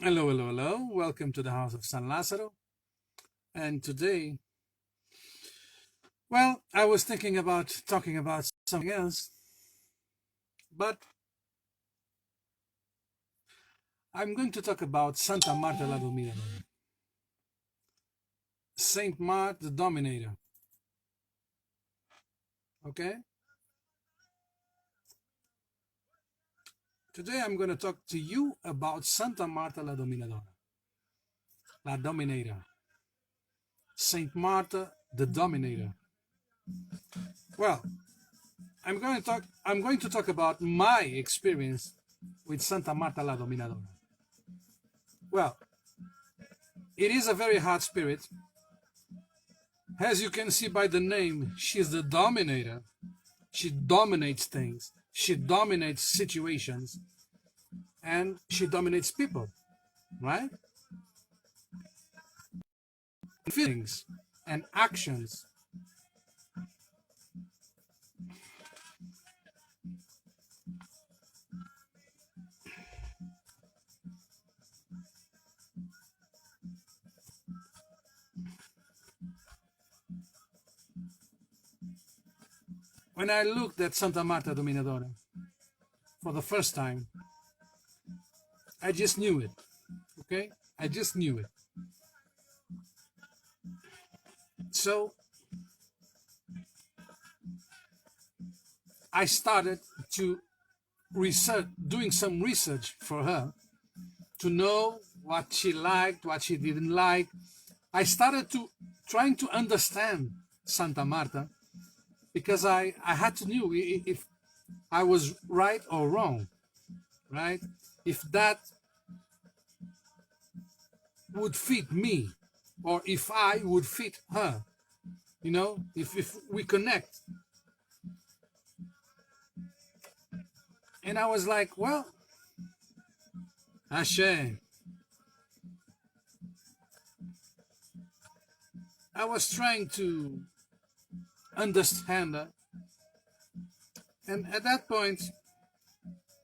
Hello, hello, hello. Welcome to the house of S.Lázaro. And today, I was thinking about talking about something else, but I'm going to talk about Santa Marta la Dominadora, Saint Mark the Dominator. Okay? Today I'm going to talk to you about Santa Marta la Dominadora, la Dominator, Saint Marta the Dominator. Well, I'm going to talk about my experience with Santa Marta la Dominadora. Well, it is a very hard spirit. As you can see by the name, she's the dominator. She dominates things. She dominates situations. And she dominates people, right? Feelings and actions. When I looked at Santa Marta Dominadora for the first time, I just knew it. Okay? I just knew it. So I started to research, doing some research for her to know what she liked, what she didn't like. I started to trying to understand Santa Marta because I had to know if I was right or wrong, right? If that would fit me or if I would fit her, if we connect. And I was like, well, Ashe. I was trying to understand her. And at that point,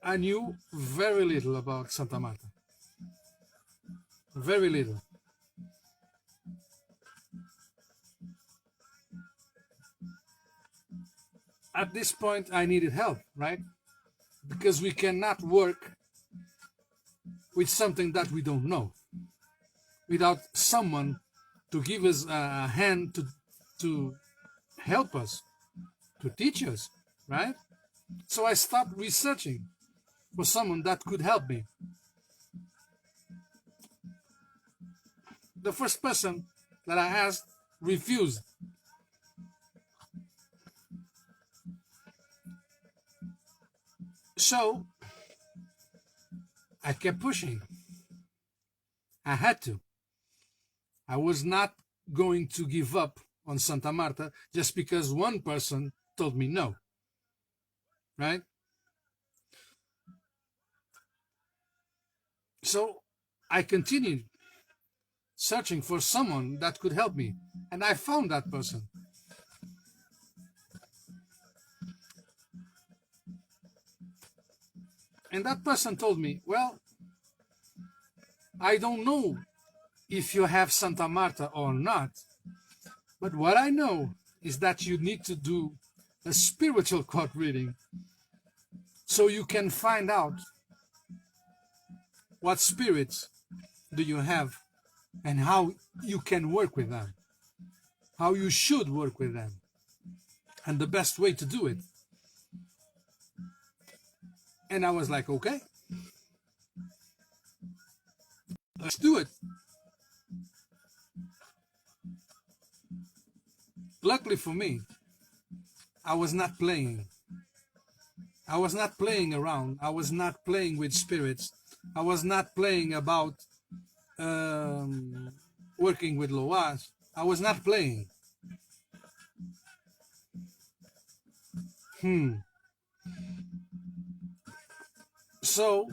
I knew very little about Santa Marta. Very little. At this point, I needed help, right? Because we cannot work with something that we don't know without someone to give us a hand to help us, to teach us, right? So I stopped researching for someone that could help me. The first person that I asked refused. So I kept pushing. I had to. I was not going to give up on Santa Marta just because one person told me no. Right? So I continued searching for someone that could help me. And I found that person. And that person told me, well, I don't know if you have Santa Marta or not, but what I know is that you need to do a spiritual cort reading so you can find out what spirits do you have and how you can work with them, how you should work with them, and the best way to do it. And I was like, okay, let's do it. Luckily for me, I was not playing. I was not playing around. I was not playing with spirits. I was not playing about working with Loas. I was not playing. So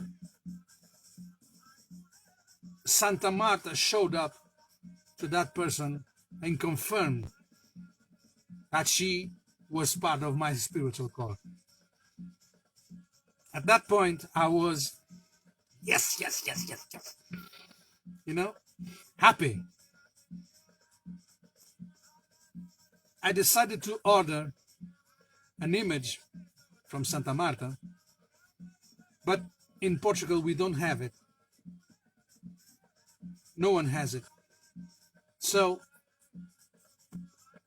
Santa Marta showed up to that person and confirmed that she was part of my spiritual call. At that point, I was Yes, yes, yes, yes, yes. You know, happy. I decided to order an image from Santa Marta, but in Portugal we don't have it. No one has it. So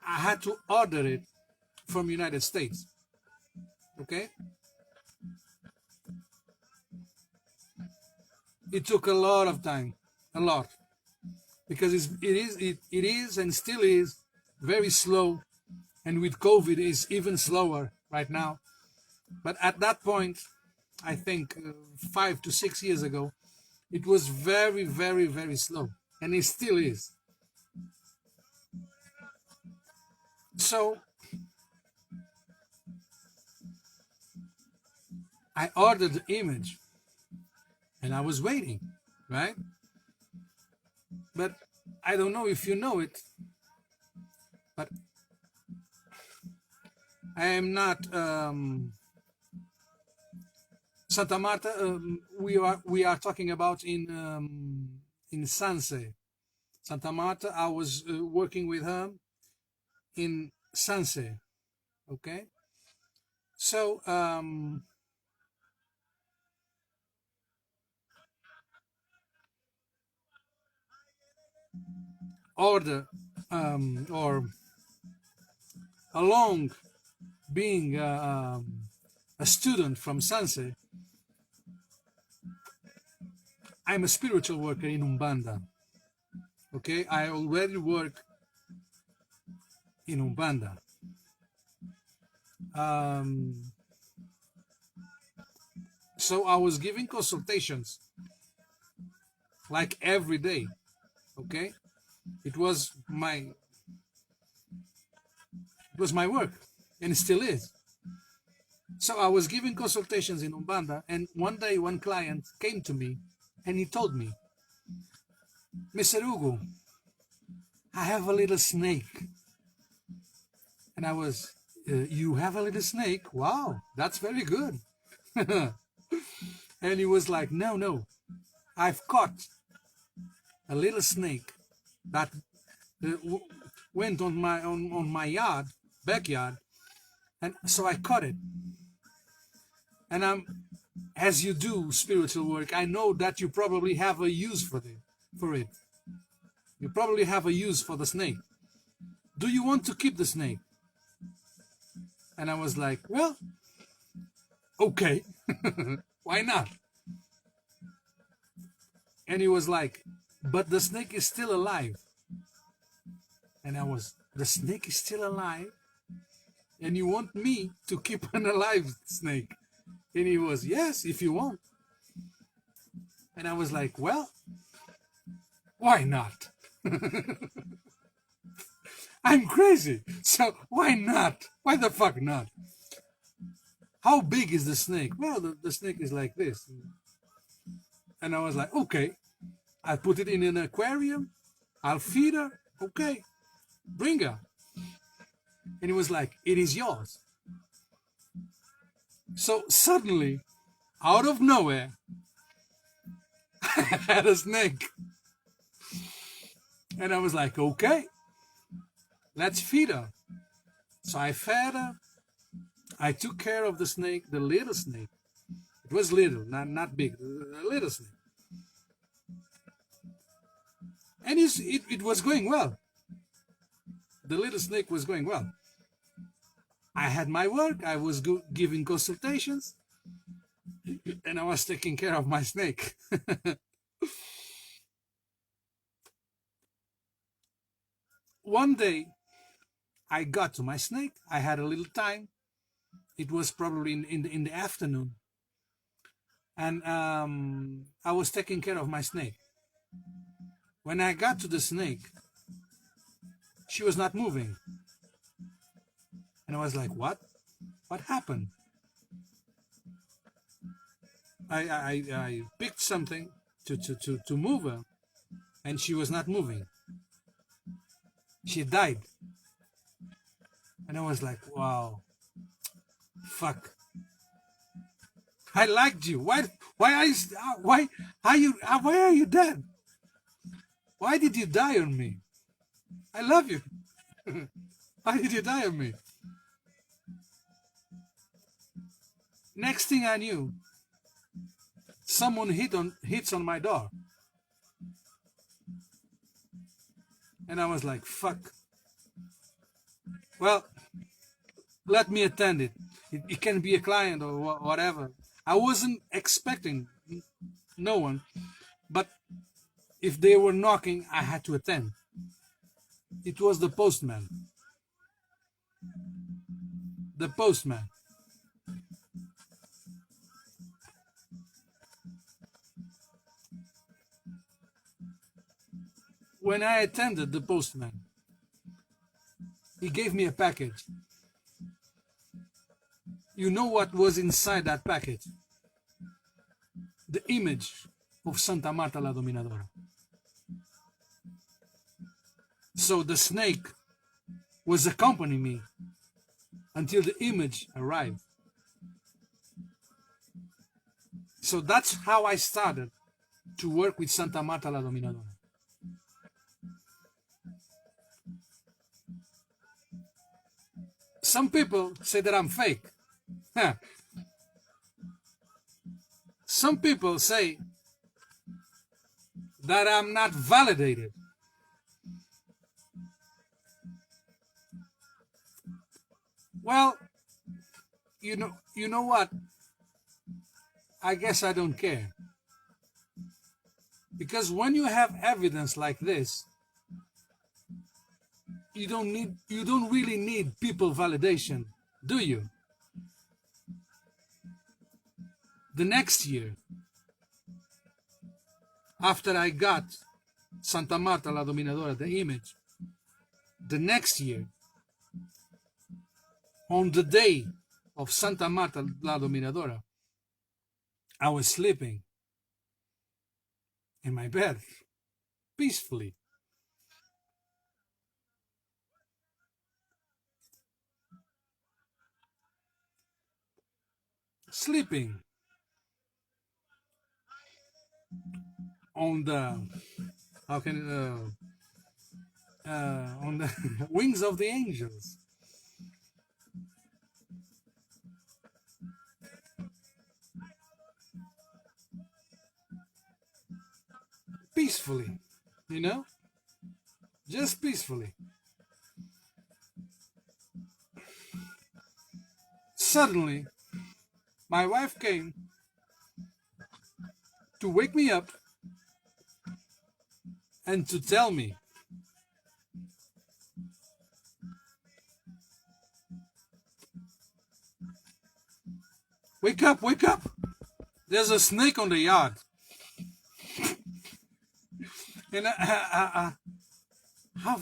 I had to order it from United States. Okay? It took a lot of time, a lot, because it is and still is very slow, and with COVID is even slower right now. But at that point, I think 5 to 6 years ago, it was very, very, very slow, and it still is. So I ordered the image, and I was waiting, right? But I don't know if you know it, but I am not Santa Marta. We are talking about in Sanse, Santa Marta. I was working with her in Sanse. Okay, so order or along being a student from Sanse, I'm a spiritual worker in Umbanda. Okay, I already work in Umbanda. Um, so I was giving consultations like every day. Okay, it was my work, and it still is. So I was giving consultations in Umbanda, and one day one client came to me, and he told me, "Mr. Hugo, I have a little snake." And I was, "You have a little snake? Wow, that's very good." And he was like, "No, no, I've caught a little snake that went on my backyard, and so I caught it. And as you do spiritual work, I know that you probably have a use for it. You probably have a use for the snake. Do you want to keep the snake?" And I was like, "Well, okay, why not?" And he was like, "But the snake is still alive." And I was, "The snake is still alive? And you want me to keep an alive snake?" And he was, "Yes, if you want." And I was like, "Well, why not?" I'm crazy. So why not? Why the fuck not? How big is the snake? Well, the snake is like this. And I was like, "Okay, I put it in an aquarium. I'll feed her. Okay, bring her." And he was like, "It is yours." So suddenly, out of nowhere, I had a snake. And I was like, "Okay, let's feed her." So I fed her. I took care of the snake, the little snake. It was little, not big, a little snake. And it was going well. The little snake was going well. I had my work. I was giving consultations, and I was taking care of my snake. One day, I got to my snake. I had a little time. It was probably in the afternoon. And I was taking care of my snake. When I got to the snake, she was not moving. And I was like, "What? What happened?" I picked something to move her, and she was not moving. She died. And I was like, "Wow, fuck." I liked you. Why are you, why are you dead? Why did you die on me? I love you. Why did you die on me? Next thing I knew, someone hits on my door. And I was like, fuck. Well, let me attend it. It can be a client or whatever. I wasn't expecting no one, but if they were knocking, I had to attend. It was the postman. The postman. When I attended the postman, he gave me a package. You know what was inside that package? The image of Santa Marta la Dominadora. So the snake was accompanying me until the image arrived. So that's how I started to work with Santa Marta la Dominadora. Some people say that I'm fake. Some people say that I'm not validated. Well, you know what? I guess I don't care. Because when you have evidence like this, you don't really need people validation, do you? The next year, after I got Santa Marta la Dominadora, the image, the next year, on the day of Santa Marta la Dominadora, I was sleeping in my bed, peacefully. Sleeping on the, how can on the wings of the angels. Peacefully, you know, just peacefully. Suddenly, my wife came to wake me up and to tell me, wake up, wake up. There's a snake on the yard. And half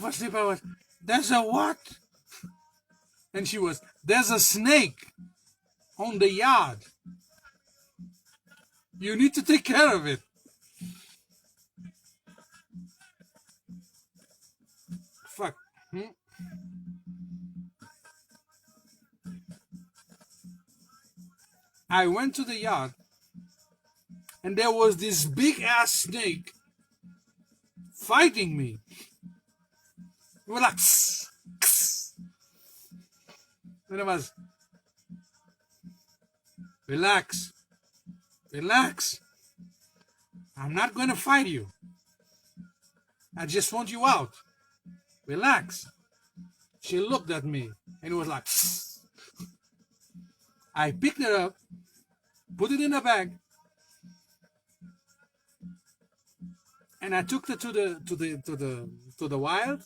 asleep I was, there's a what? And she was, there's a snake on the yard. You need to take care of it. Fuck. I went to the yard and there was this big ass snake fighting me. Relax. And I was, relax. Relax. I'm not going to fight you. I just want you out. Relax. She looked at me and was like, I picked it up, put it in a bag, and I took it to the wild,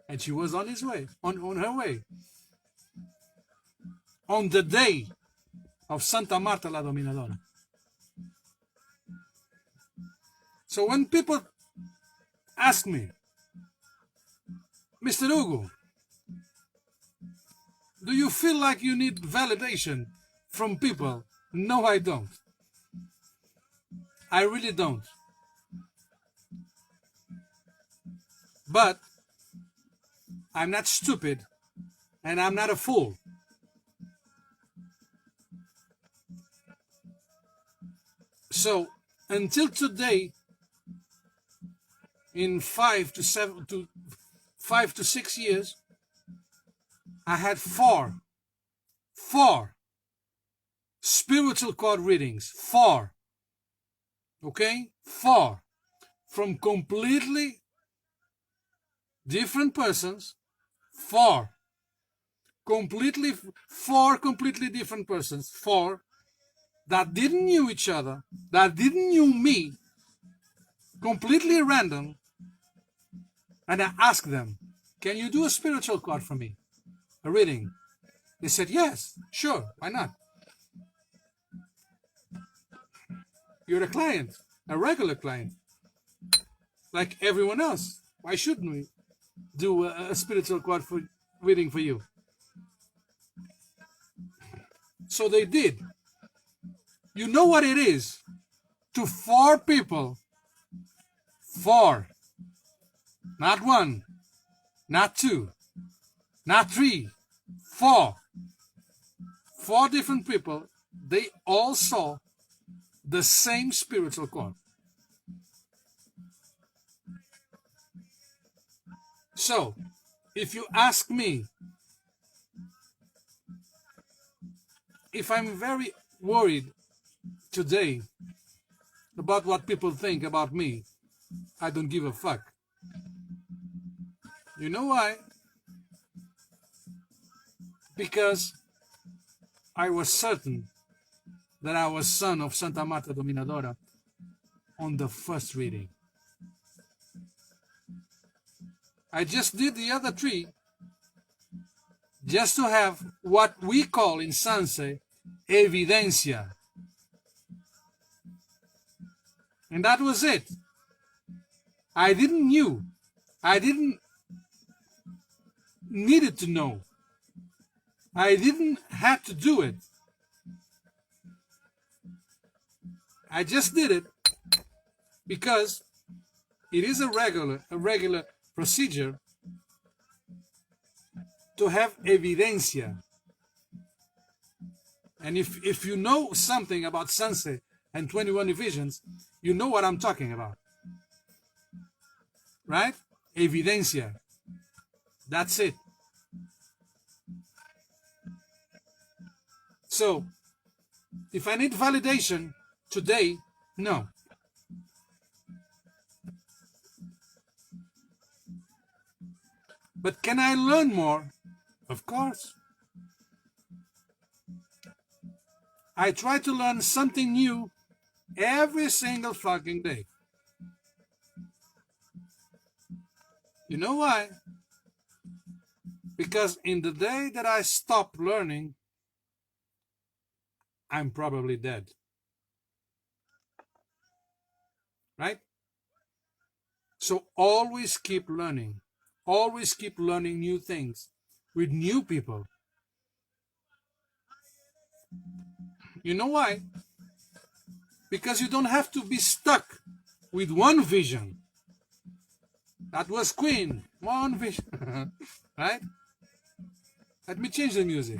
and she was on his way, on her way. On the day of Santa Marta la Dominadora. So when people ask me, Mr. Hugo, do you feel like you need validation from people? No, I don't. I really don't. But I'm not stupid and I'm not a fool. So until today, in 5 to 6 years, I had four spiritual card readings. Four. Okay? Four. From completely different persons. Four completely different persons. Four that didn't knew each other, that didn't knew me, completely random. And I asked them, can you do a spiritual card for me? A reading. They said, yes, sure, why not? You're a client, a regular client, like everyone else. Why shouldn't we do a spiritual card for reading for you? So they did. You know what it is to four people, four, not one, not two, not three, four different people, they all saw the same spiritual card. So, if you ask me if I'm very worried today about what people think about me, I don't give a fuck. You know why? Because I was certain that I was son of Santa Marta Dominadora on the first reading. I just did the other three just to have what we call in Sanse evidencia. And that was it. I didn't needed to know. I didn't have to do it. I just did it because it is a regular procedure to have evidencia. And if you know something about Sanse and 21 divisions, you know what I'm talking about. Right? Evidencia. That's it. So, if I need validation today, no. But can I learn more? Of course. I try to learn something new every single fucking day. You know why? Because in the day that I stop learning, I'm probably dead. Right? So always keep learning. Always keep learning new things with new people. You know why? Because you don't have to be stuck with one vision. That was Queen. One vision. Right? Let me change the music.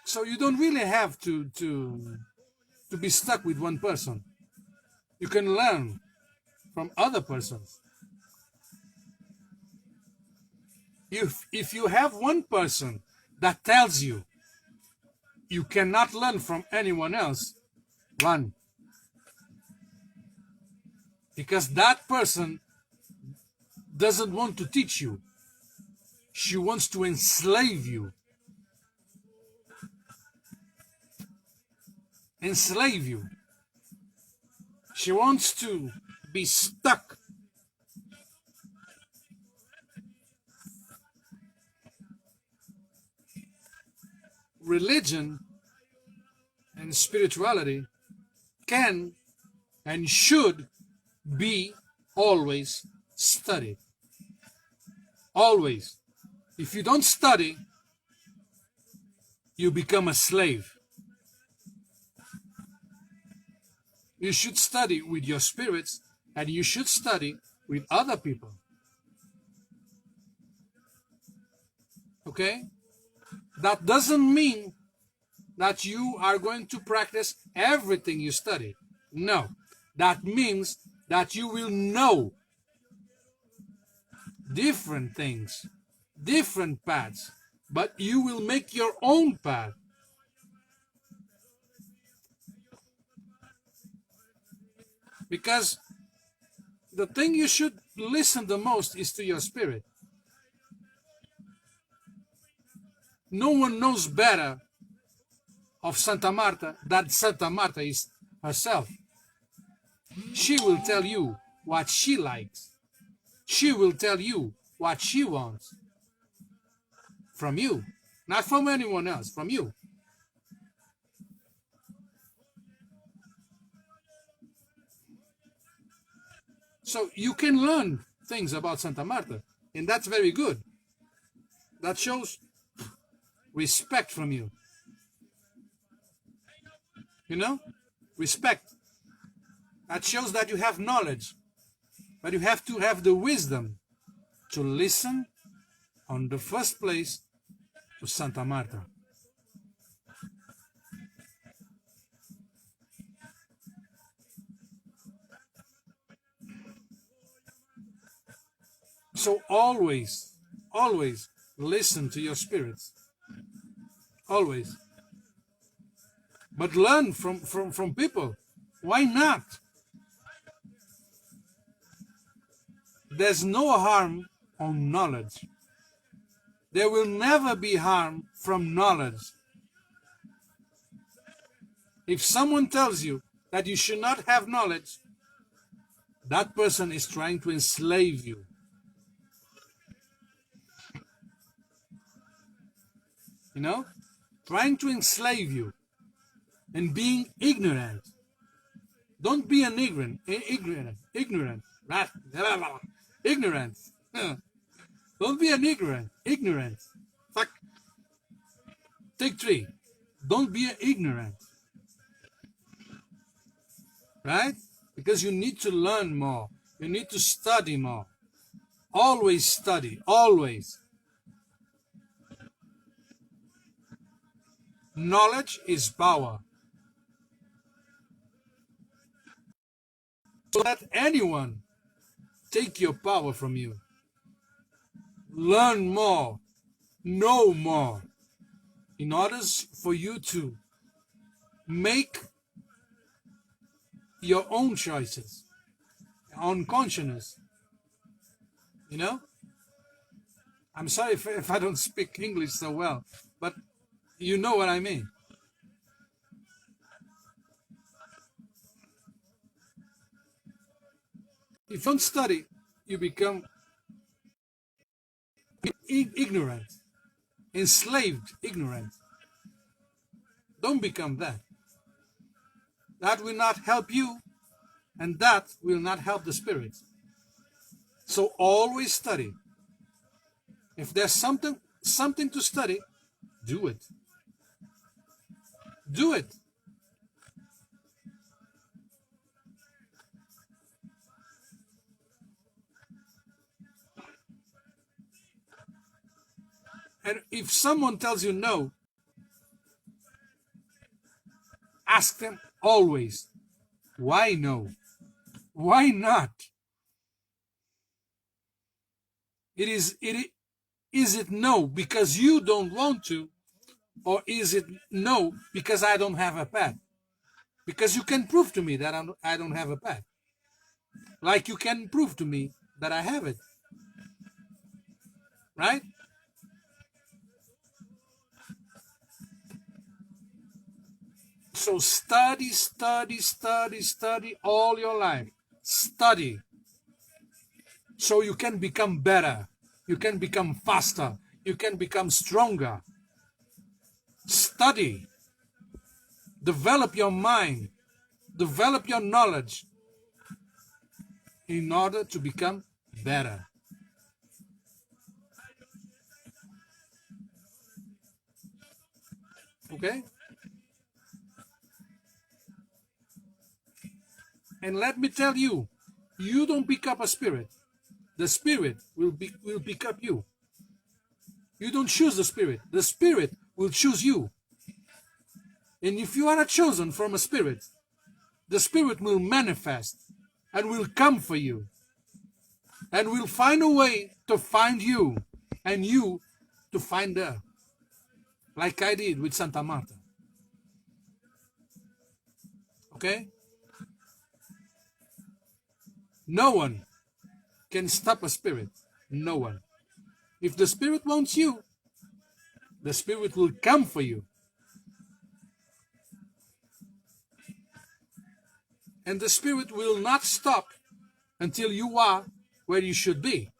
So you don't really have to be stuck with one person. You can learn from other persons. If you have one person that tells you you cannot learn from anyone else, run. Because that person doesn't want to teach you. She wants to enslave you. Enslave you. She wants to be stuck. Religion and spirituality can and should be always studied. Always. If you don't study, you become a slave. You should study with your spirits and you should study with other people. Okay? That doesn't mean that you are going to practice everything you study. No. That means that you will know different things, different paths, but you will make your own path. Because the thing you should listen the most is to your spirit. No one knows better of Santa Marta than Santa Marta is herself. She will tell you what she likes. She will tell you what she wants from you, not from anyone else, from you. So you can learn things about Santa Marta, and that's very good. That shows respect from you. You know? Respect. That shows that you have knowledge, but you have to have the wisdom to listen on the first place to Santa Marta. So always, always listen to your spirits. Always. But learn from people. Why not? There's no harm on knowledge. There will never be harm from knowledge. If someone tells you that you should not have knowledge, that person is trying to enslave you. You know? Trying to enslave you and being ignorant. Don't be an ignorant. Don't be an ignorant. Fuck. Take 3. Don't be ignorant. Right? Because you need to learn more. You need to study more. Always study. Always. Knowledge is power. So let anyone take your power from you. Learn more. Know more. In order for you to make your own choices, on consciousness. You know? I'm sorry if I don't speak English so well, but you know what I mean. If you don't study, you become ignorant, enslaved, ignorant. Don't become that. That will not help you, and that will not help the spirit. So always study. If there's something to study, do it. Do it. And if someone tells you no, ask them always, why no? Why not? Is it no because you don't want to, or is it no because I don't have a path? Because you can prove to me that I don't have a path. Like you can prove to me that I have it. Right? So study all your life. Study. So you can become better. You can become faster. You can become stronger. Study. Develop your mind. Develop your knowledge in order to become better. Okay? And let me tell you, You don't pick up a spirit. The spirit will pick up you. You don't choose the spirit. The spirit will choose you. And if you are chosen from a spirit, the spirit will manifest and will come for you. And will find a way to find you. And you to find her. Like I did with Santa Marta. Okay? No one can stop a spirit. No one. If the spirit wants you, the spirit will come for you. And the spirit will not stop until you are where you should be.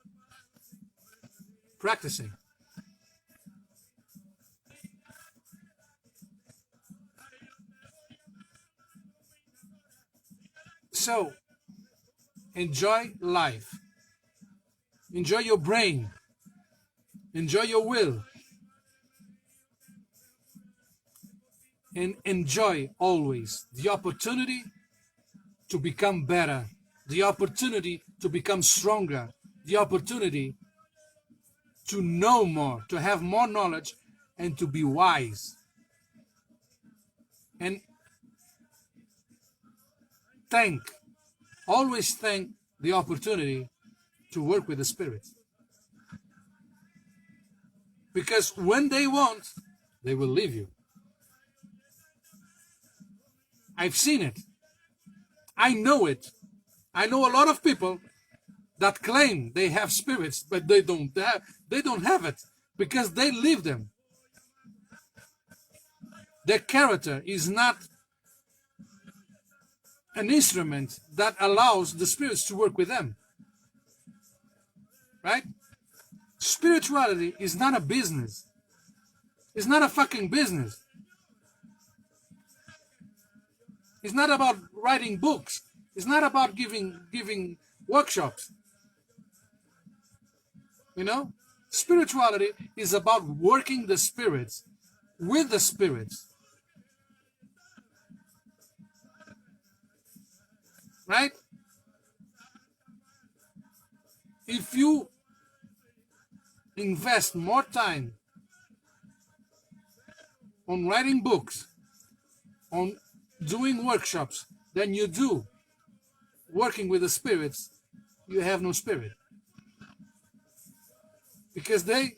Practicing. So, enjoy life. Enjoy your brain. Enjoy your will. And enjoy always the opportunity to become better, the opportunity to become stronger, the opportunity to know more, to have more knowledge, and to be wise. And always thank the opportunity to work with the Spirit. Because when they won't, they will leave you. I've seen it. I know it. I know a lot of people that claim they have spirits, but they don't have it because they leave them. Their character is not an instrument that allows the spirits to work with them. Right? Spirituality is not a business. It's not a fucking business. It's not about writing books. It's not about giving workshops. You know? Spirituality is about working the spirits with the spirits. Right? If you invest more time on writing books, on doing workshops than you do working with the spirits, you have no spirit. Because they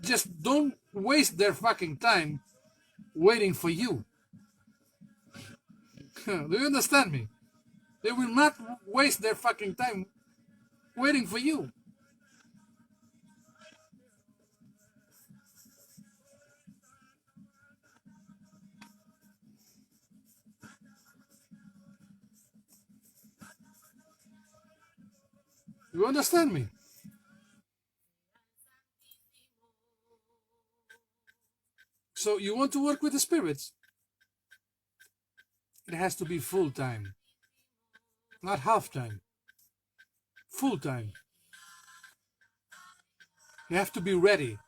just don't waste their fucking time waiting for you. Do you understand me? They will not waste their fucking time waiting for you. You understand me? So you want to work with the spirits? It has to be full time. Not half time. Full time. You have to be ready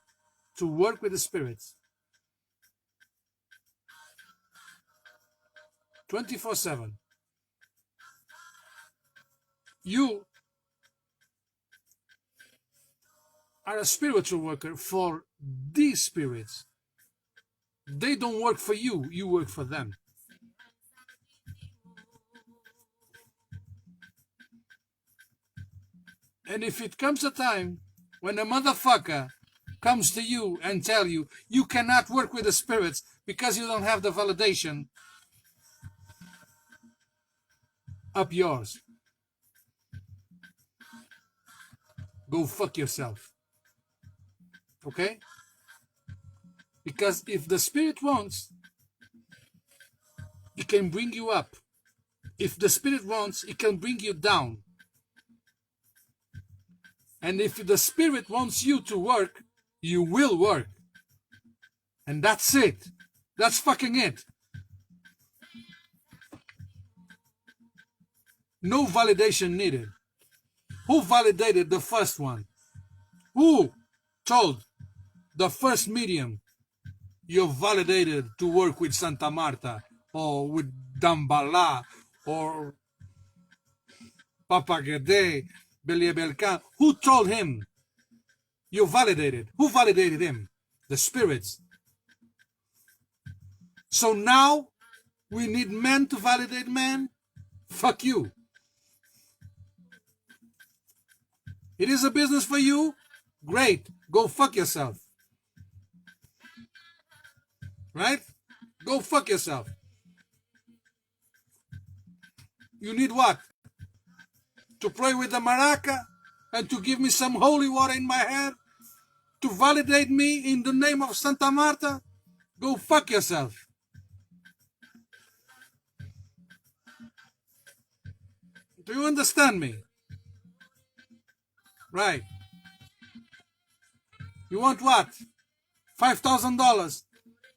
to work with the spirits. 24/7. You are a spiritual worker for these spirits. They don't work for you, you work for them. And if it comes a time when a motherfucker comes to you and tell you, you cannot work with the spirits because you don't have the validation, up yours. Go fuck yourself. Okay? Because if the spirit wants, it can bring you up. If the spirit wants, it can bring you down. And if the spirit wants you to work, you will work. And that's it. That's fucking it. No validation needed. Who validated the first one? Who told the first medium you're validated to work with Santa Marta or with Dambala or Papa Gede, Beliebelka. Who told him? You validated. Who validated him? The spirits. So now we need men to validate men? Fuck you. It is a business for you? Great. Go fuck yourself. Right? Go fuck yourself. You need what? To pray with the maraca and to give me some holy water in my head? To validate me in the name of Santa Marta? Go fuck yourself. Do you understand me? Right. You want what? $5,000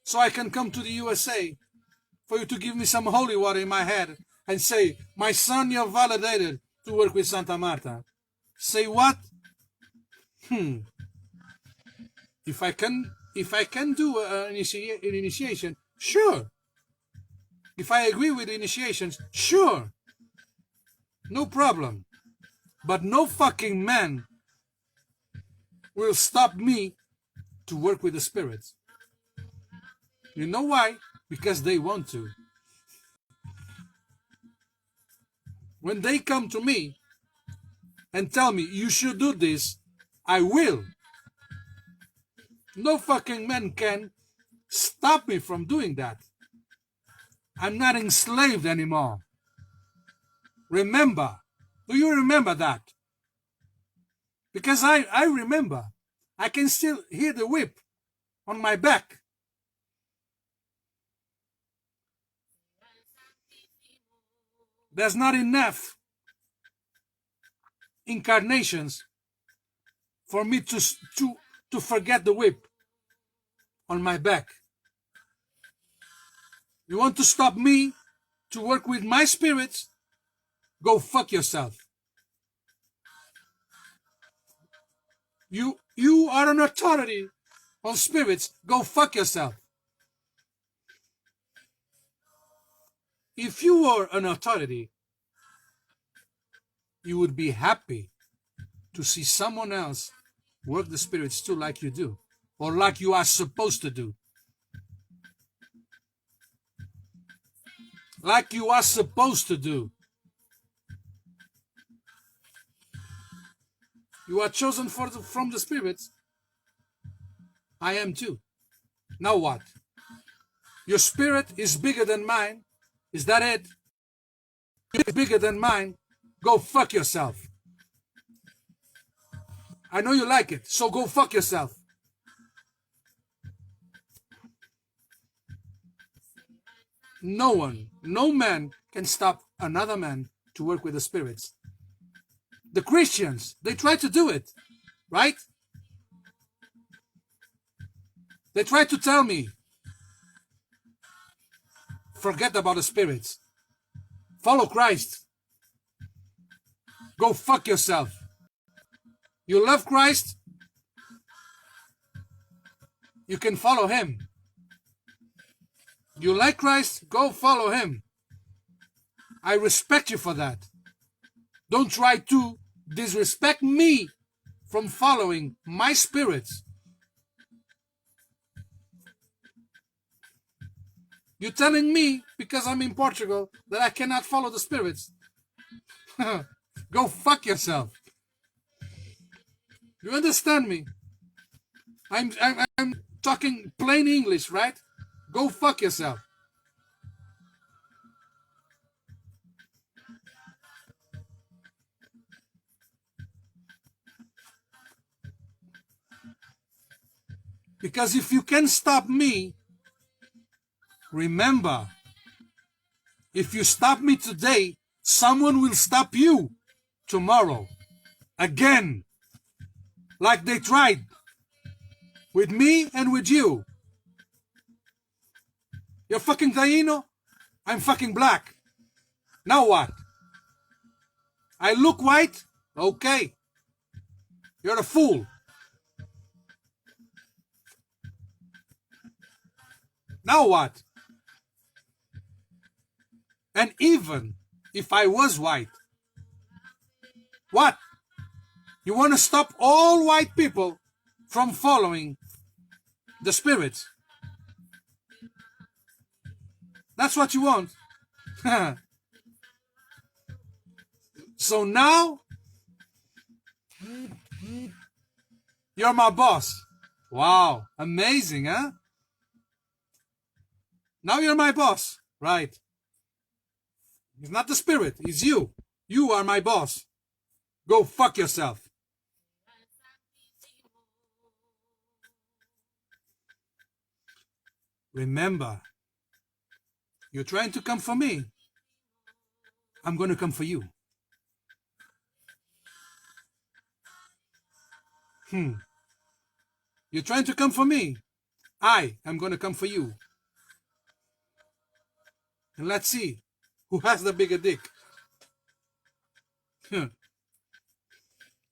so I can come to the USA for you to give me some holy water in my head and say, my son, you're validated to work with Santa Marta. Say what? If I can do an initiation, sure. If I agree with the initiations, sure. No problem. But no fucking man will stop me to work with the spirits. You know why? Because they want to. When they come to me and tell me, you should do this, I will. No fucking man can stop me from doing that. I'm not enslaved anymore. Remember. Do you remember that? Because I remember. I can still hear the whip on my back. There's not enough incarnations for me to forget the whip on my back. You want to stop me to work with my spirits? Go fuck yourself. You are an authority on spirits. Go fuck yourself. If you were an authority, you would be happy to see someone else work the spirits too like you do, or like you are supposed to do. Like you are supposed to do. You are chosen from the spirits. I am too. Now what? Your spirit is bigger than mine. Is that it? It's bigger than mine. Go fuck yourself. I know you like it, so go fuck yourself. No one, no man can stop another man to work with the spirits. The Christians, they try to do it, right? They try to tell me, forget about the spirits. Follow Christ. Go fuck yourself. You love Christ? You can follow him. You like Christ? Go follow him. I respect you for that. Don't try to disrespect me from following my spirits. You're telling me, because I'm in Portugal, that I cannot follow the spirits. Go fuck yourself. You understand me? I'm talking plain English, right? Go fuck yourself. Because if you can stop me, remember, if you stop me today, someone will stop you tomorrow. Again. Like they tried. With me and with you. You're fucking Taino. I'm fucking black. Now what? I look white? Okay. You're a fool. Now what? And even if I was white, What? You want to stop all white people from following the spirits? That's what you want. So now you're my boss. Wow, amazing, huh? Now you're my boss, right? It's not the spirit, it's you. You are my boss. Go fuck yourself. Remember, you're trying to come for me. I'm going to come for you. You're trying to come for me. I am going to come for you. And let's see who has the bigger dick. You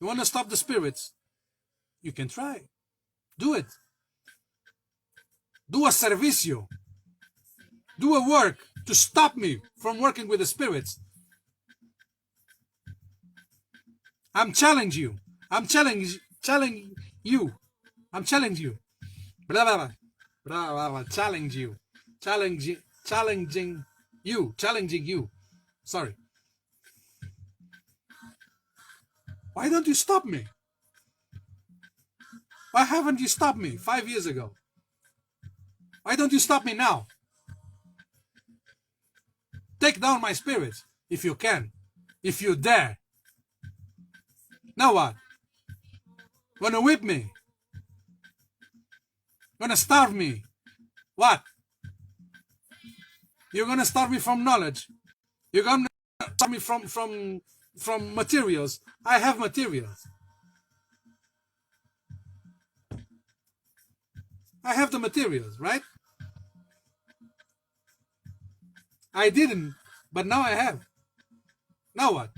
want to stop the spirits? You can try. Do it. Do a servicio. Do a work to stop me from working with the spirits. I'm challenging you. I'm challenging you. I'm challenging you. Blah, blah, blah. Blah, blah, blah. Challenge you. Challenging you. Sorry. Why don't you stop me? Why haven't you stopped me 5 years ago? Why don't you stop me now? Take down my spirits if you can. If you dare. Now what? Gonna whip me? Gonna starve me? What? You're gonna starve me from knowledge. You're gonna starve me from materials. I have materials. I have the materials, right? I didn't, but now I have. Now what?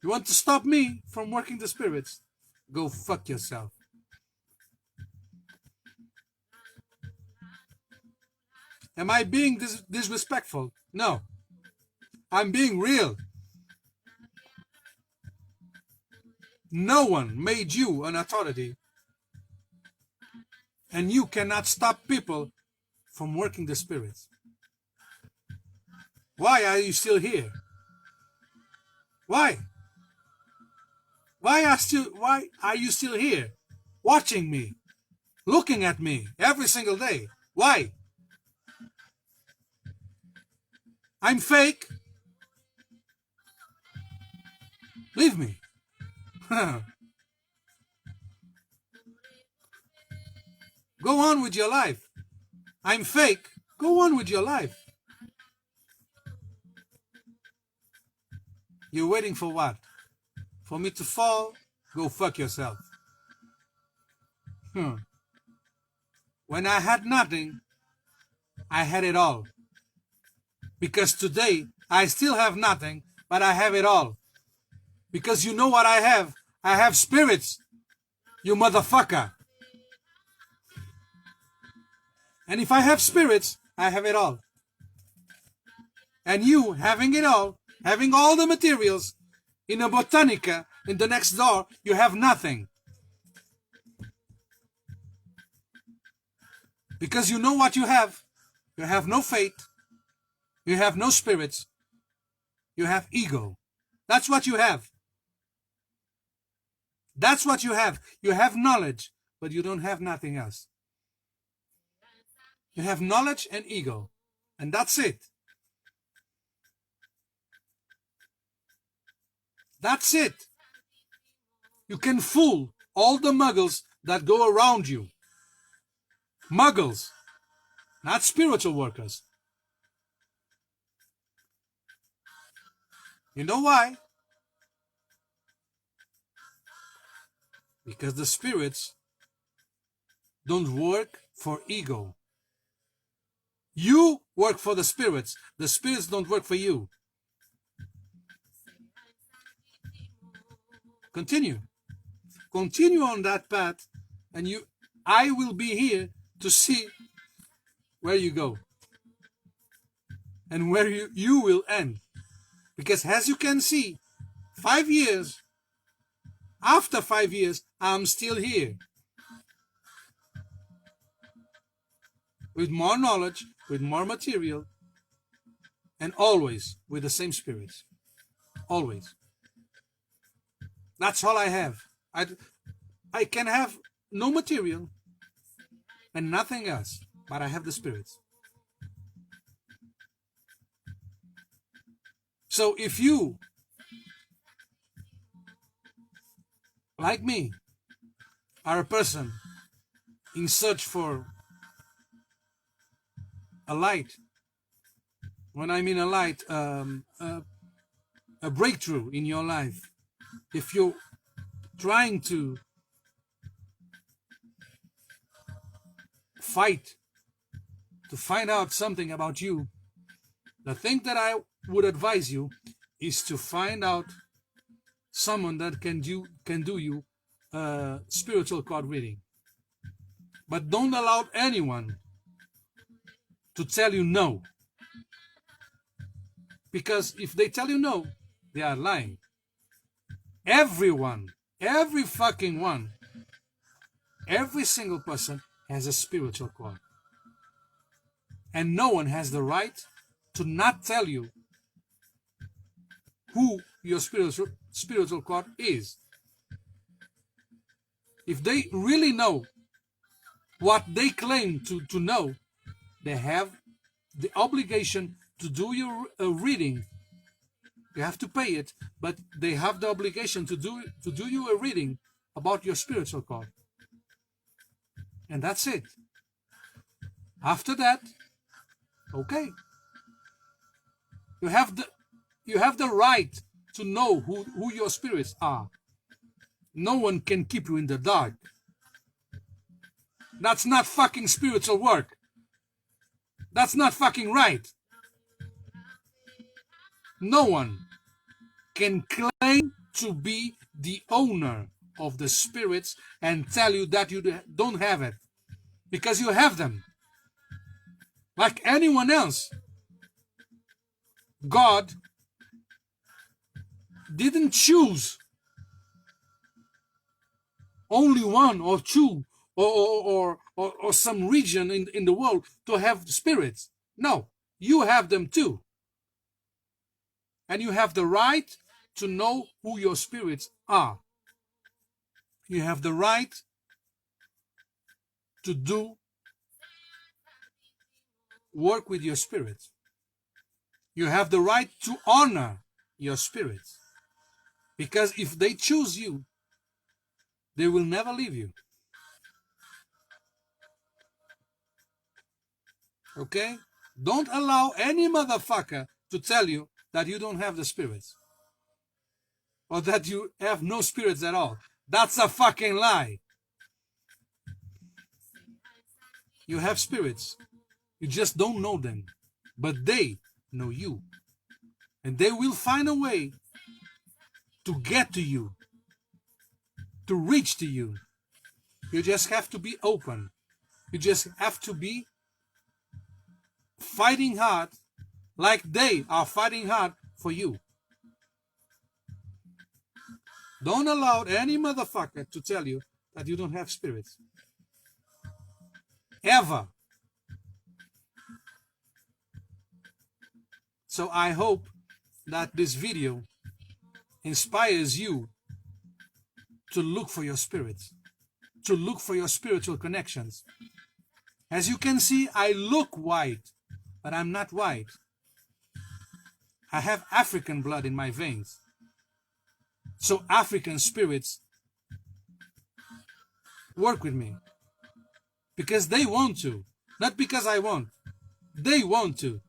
You want to stop me from working the spirits? Go fuck yourself. Am I being disrespectful? No. I'm being real. No one made you an authority. And you cannot stop people from working the spirits. Why are you still here? Why? Why are you still here? Watching me. Looking at me every single day. Why? I'm fake. Leave me. Go on with your life. I'm fake. Go on with your life. You're waiting for what? For me to fall? Go fuck yourself. When I had nothing, I had it all. Because today, I still have nothing, but I have it all. Because you know what I have? I have spirits, you motherfucker. And if I have spirits, I have it all. And you, having it all, having all the materials, in a botanica, in the next door, you have nothing. Because you know what you have. You have no faith. You have no spirits. You have ego. That's what you have. That's what you have. You have knowledge, but you don't have nothing else. You have knowledge and ego. And that's it. That's it. You can fool all the muggles that go around you. Muggles, not spiritual workers. You know why? Because the spirits don't work for ego. You work for the spirits. The spirits don't work for you. Continue. Continue on that path, and I will be here to see where you go and where you will end. Because as you can see, 5 years, after 5 years, I'm still here. With more knowledge, with more material, and always with the same spirits. Always. That's all I have. I can have no material and nothing else, but I have the spirits. So if you, like me, are a person in search for a light, when I mean a light, a breakthrough in your life, if you're trying to fight to find out something about you, the thing that I would advise you is to find out someone that can do you a spiritual card reading. But don't allow anyone to tell you no. Because if they tell you no, they are lying. Everyone, every fucking one, every single person has a spiritual card. And no one has the right to not tell you who your spiritual card is. If they really know what they claim to know, they have the obligation to do you a reading. You have to pay it, but they have the obligation to do you a reading about your spiritual card. And that's it. After that, okay. You have the right to know who your spirits are. No one can keep you in the dark. That's not fucking spiritual work. That's not fucking right. No one can claim to be the owner of the spirits and tell you that you don't have it. Because you have them. Like anyone else. God didn't choose only one or two or some region in the world to have spirits. No, you have them too. And you have the right to know who your spirits are. You have the right to work with your spirits. You have the right to honor your spirits. Because if they choose you, they will never leave you. Okay? Don't allow any motherfucker to tell you that you don't have the spirits. Or that you have no spirits at all. That's a fucking lie. You have spirits. You just don't know them. But they know you. And they will find a way to get to you. To reach to you. You just have to be open. You just have to be fighting hard like they are fighting hard for you. Don't allow any motherfucker to tell you that you don't have spirits. Ever. So I hope that this video inspires you to look for your spirits, to look for your spiritual connections. As you can see, I look white, but I'm not white. I have African blood in my veins. So African spirits work with me because they want to, not because I want. They want to.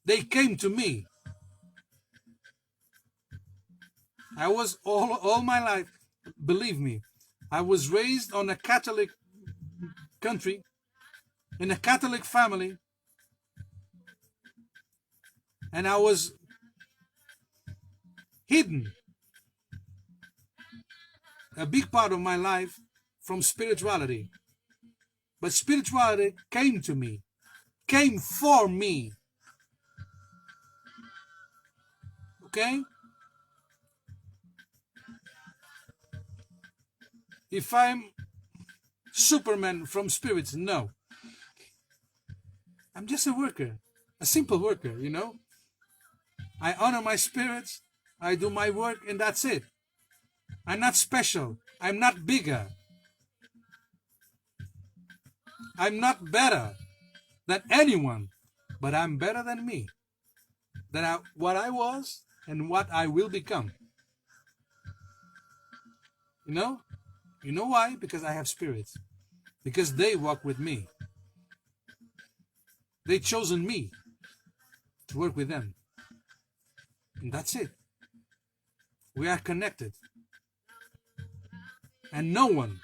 They came to me. I was all my life, believe me, I was raised on a Catholic country, in a Catholic family, and I was hidden a big part of my life from spirituality. But spirituality came to me, came for me. Okay? If I'm Superman from spirits, no. I'm just a worker, a simple worker, you know? I honor my spirits, I do my work, and that's it. I'm not special. I'm not bigger. I'm not better than anyone, but I'm better than me, what I was and what I will become. You know? You know why? Because I have spirits. Because they walk with me. They chosen me to work with them. And that's it. We are connected. And no one,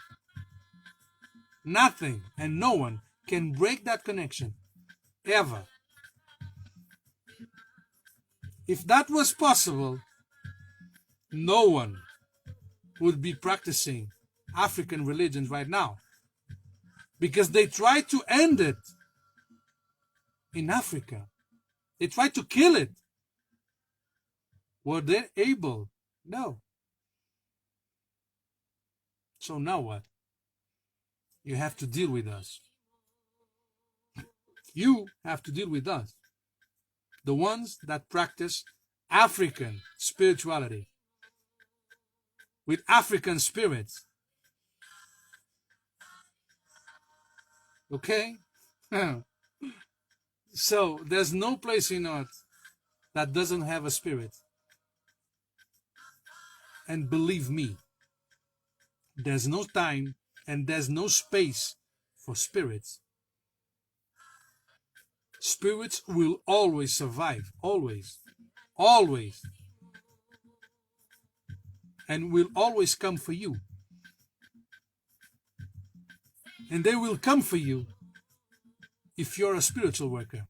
nothing, and no one can break that connection. Ever. If that was possible, no one would be practicing African religions right now. Because they tried to end it in Africa. They tried to kill it. Were they able? No. So now what? You have to deal with us. You have to deal with us. The ones that practice African spirituality with African spirits. Okay? So there's no place in earth that doesn't have a spirit. And believe me, there's no time and there's no space for spirits. Spirits will always survive. Always. Always. And will always come for you. And they will come for you if you're a spiritual worker.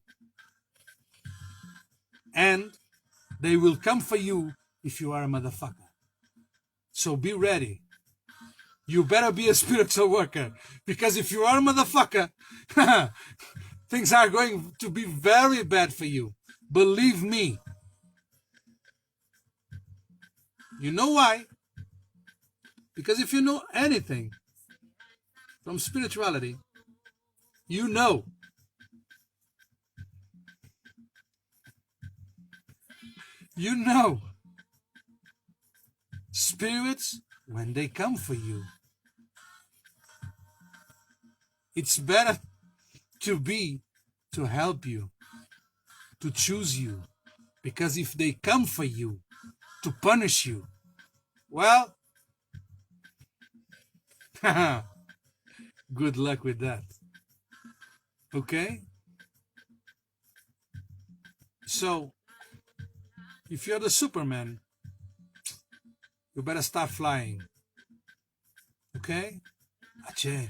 And they will come for you if you are a motherfucker. So be ready. You better be a spiritual worker. Because if you are a motherfucker, things are going to be very bad for you. Believe me. You know why? Because if you know anything from spirituality, you know spirits, when they come for you, it's better to help you, to choose you. Because if they come for you to punish you, well, good luck with that. Okay? So, if you're the Superman, you better start flying. Okay? Ache.